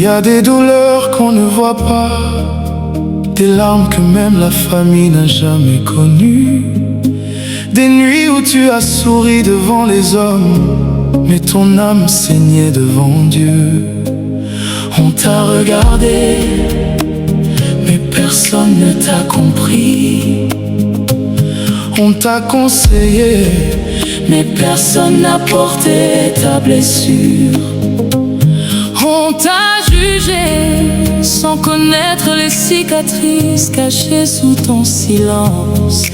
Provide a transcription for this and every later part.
y a des douleurs qu'on ne voit pas, des larmes que même la famille n'a jamais connues, des nuits où tu as souri devant les hommes, mais ton âme saignait devant Dieu. On t'a regardé, mais personne ne t'a compris. On t'a conseillé, mais personne n'a porté ta blessure. On t'a jugé sans connaître les cicatrices cachées sous ton silence.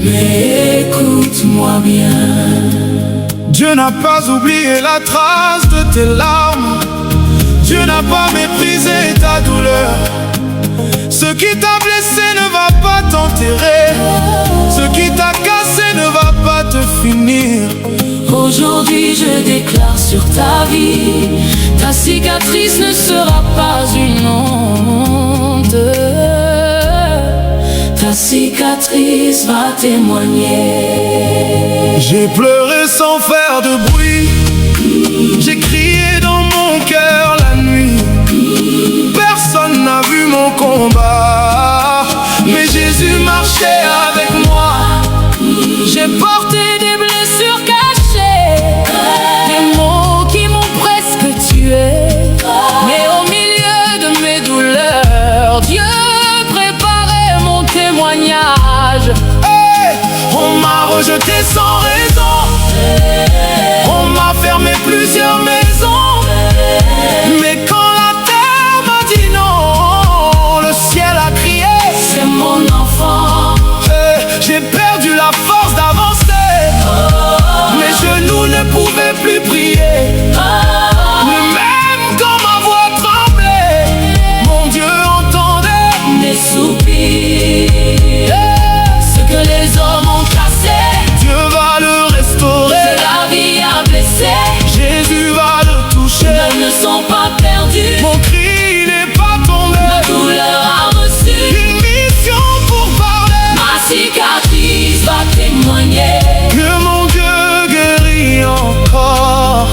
Mais écoute-moi bien, Dieu n'a pas oublié la trace de tes larmes. Dieu n'a pas méprisé ta douleur. Ce qui t'a blessé ne va pas t'enterrer. Ce qui t'a cassé ne va pas te finir. aujourd'hui je déclare sur ta vie, ta cicatrice ne sera pas une honte. Ta cicatrice va témoigner. J'ai pleuré sans faire de bruit, j'ai crié dans mon cœur la nuit. Personne n'a vu mon combat, mais Jésus marchait avec moi. J'ai porté des blessures cachées, des mots qui m'ont presque tué. Mais au milieu de mes douleurs, Dieu préparait mon témoignage. Hey, on m'a rejeté sans raison, on m'a fermé plusieurs maisons. Mais quand la terre m'a dit non, le ciel a crié, c'est mon enfant. Hey, j'ai perdu la force d'avancer, mes genoux ne pouvaient plus prier. Même quand ma voix tremblait, mon Dieu entendait Mes soupirs, ce que les hommes ont cassé, Dieu va le restaurer. que la vie a blessé, Jésus va le toucher. ils ne sont pas perdus. Mon cri n'est pas tombé, Ma douleur a reçu une mission pour parler. ma cicatrice va témoigner. Que mon Dieu guérit encore,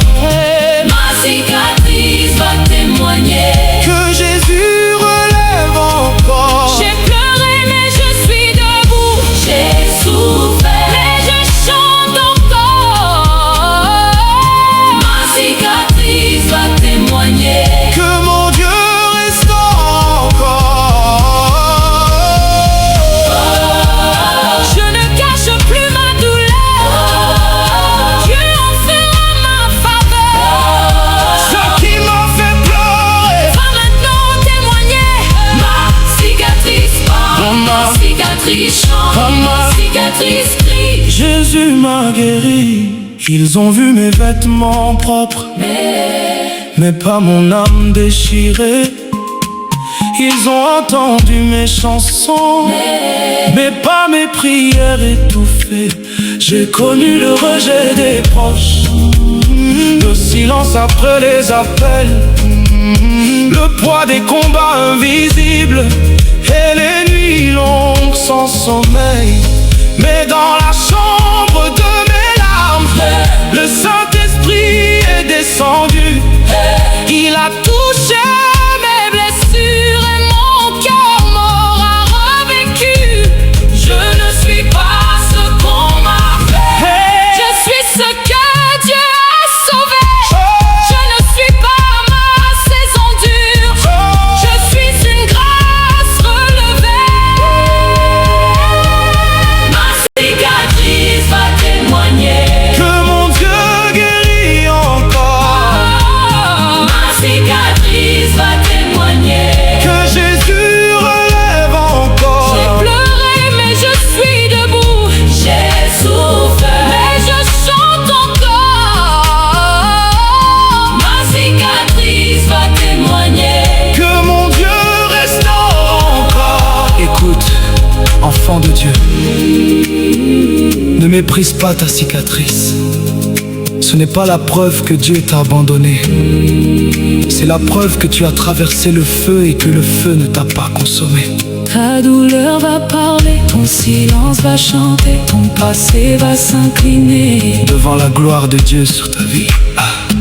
Ma cicatrice va témoigner. que Jésus relève encore. J'ai pleuré mais je suis debout. J'ai souffert mais je chante encore. Ma cicatrice va témoigner. Que mon Dieu restaure encore. Je ne cache plus ma douleur. Dieu en fera ma faveur. Ce qui m'a fait pleurer, Va maintenant témoigner. Ma cicatrice parle, ma cicatrice chante, ma cicatrice crie. Jésus m'a guéri. Ils ont vu mes vêtements propres, mais pas mon âme déchirée. Ils ont entendu mes chansons, mais pas mes prières étouffées. J'ai connu le rejet des proches, le silence après les appels, le poids des combats invisibles et les nuits longues sans sommeil. Mais dans la chambre de mes larmes, le Saint-Esprit est descendu. Il a touché mes blessures et mon cœur m'aura revécu. Je ne suis pas ce qu'on m'a fait, je suis ce que Dieu a sauvé. Je ne suis pas ma saison dure, je suis une grâce relevée. Ma cicatrice va témoigner. Que mon Dieu guérit encore, Ma cicatrice va témoigner. que Jésus relève J'ai encore. pleuré mais je suis debout. J'ai souffert mais je chante encore. Ma cicatrice va témoigner. Que mon Dieu restaure encore. Écoute, enfant de Dieu, ne méprise pas ta cicatrice. Ce n'est pas la preuve que Dieu t'a abandonné. C'est la preuve que tu as traversé le feu et que le feu ne t'a pas consommé. Ta douleur va parler, ton silence va chanter, ton passé va s'incliner. Devant la gloire de Dieu sur ta vie.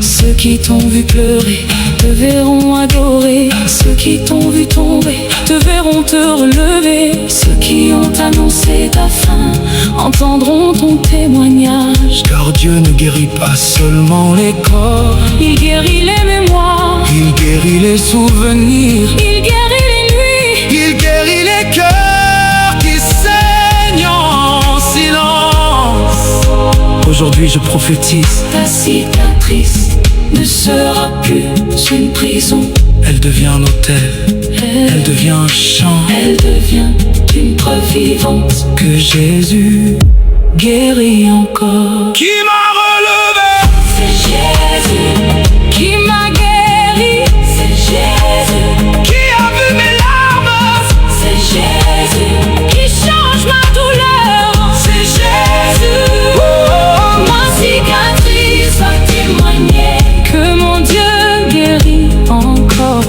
Ceux qui t'ont vu pleurer te verront adorer. Ceux qui t'ont vu tomber te verront te relever. Ceux qui ont annoncé ta fin entendront ton témoignage. Car Dieu ne guérit pas seulement les corps, Il guérit les mémoires, il guérit les souvenirs, il guérit les nuits, il guérit les cœurs qui saignent en silence. Aujourd'hui je prophétise, ta cicatrice ne sera plus une prison. elle devient un autel, elle devient un chant, Elle devient une preuve vivante que Jésus guérit encore. qui m'a relevé, C'est Jésus qui m'a guéri. C'est Jésus qui a vu mes larmes, C'est Jésus qui change ma douleur. c'est Jésus. Ma cicatrice va témoigner que mon Dieu guérit encore.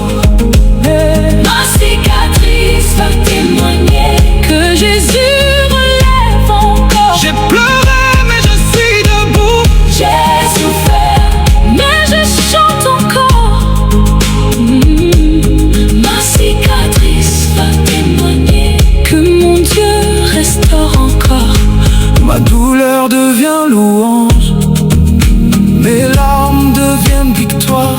Ma cicatrice va témoigner que Jésus relève encore. J'ai pleuré mais je suis debout, J'ai souffert, mais je chante encore. Ma cicatrice va témoigner que mon Dieu restaure encore. ma douleur devient louange, mes larmes deviennent victoire,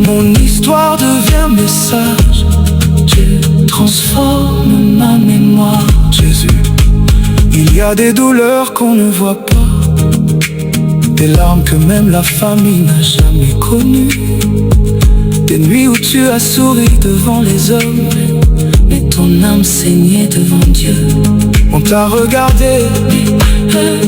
mon histoire devient message. Dieu transforme ma mémoire. Jésus, il y a des douleurs qu'on ne voit pas, des larmes que même la famille n'a jamais connues, des nuits où tu as souri devant les hommes, Mais ton âme saignait devant Dieu. on t'a regardé,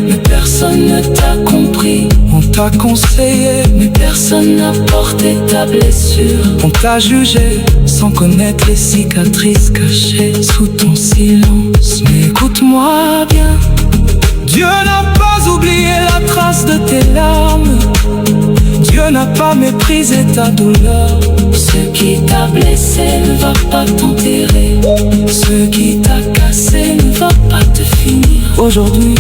Mais personne ne t'a compris. on t'a conseillé, Mais personne n'a porté ta blessure. on t'a jugé sans connaître les cicatrices cachées sous ton silence. Mais écoute-moi bien, Dieu n'a pas oublié la trace de tes larmes, Dieu n'a pas méprisé ta douleur. Ce qui t'a blessé ne va pas t'enterrer. Ce qui t'a cassé Ne va pas te finir. aujourd'hui